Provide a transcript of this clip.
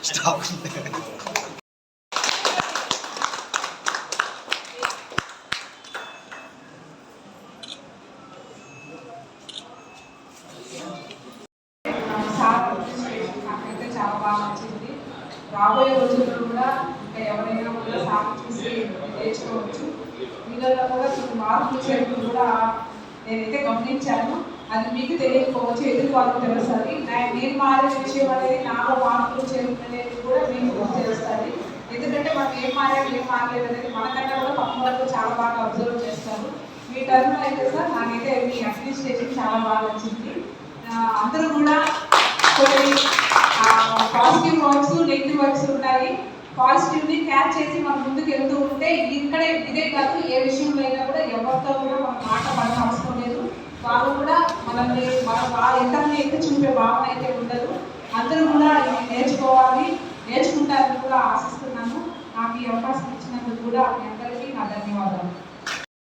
Stop. నాకైతే చాలా బాగా నచ్చింది. రాబోయే రోజుల్లో కూడా ఇంకా ఎవరైనా కూడా సార్ చూసి నేర్చుకోవచ్చు. వీళ్ళలో కూడా కొన్ని మార్పులు చేయడం కూడా నేనైతే గమనించాను. అది మీకు తెలియకపోవచ్చు, ఎదుటి వాళ్ళకి తెలుస్తుంది. నేను మారే విషయం అనేది నాలో మార్పులు చేయడం అనేది కూడా మీకు తెలుస్తుంది. ఎందుకంటే మనం ఏం మారాలి ఏం మారలేదు అనేది మనకన్నా కూడా పక్కన వరకు చాలా బాగా అబ్జర్వ్ చేస్తారు. మీ టర్మ్లో అయితే సార్ నాకైతే మీ అడ్మినిస్ట్రేషన్ చాలా బాగా వచ్చింది. అందరూ కూడా కొన్ని పాజిటివ్ వర్క్స్ నెగిటివ్ వర్క్స్ ఉంటాయి. పాజిటివ్ని క్యాచ్ చేసి మనం ముందుకు వెళ్తూ ఉంటే ఇక్కడే ఇదే కాదు, ఏ విషయంలో అయినా కూడా ఎవరితో కూడా మనం మాట పడిన అవసరం లేదు. వాళ్ళు కూడా మనల్ని ఎంతమంది ఎత్తి చూపే భావన అయితే ఉండదు. అందరూ కూడా నేర్చుకోవాలి, నేర్చుకుంటారని కూడా ఆశిస్తున్నాను. నాకు ఈ అవకాశం ఇచ్చినందుకు కూడా మీ అందరికీ నా ధన్యవాదాలు.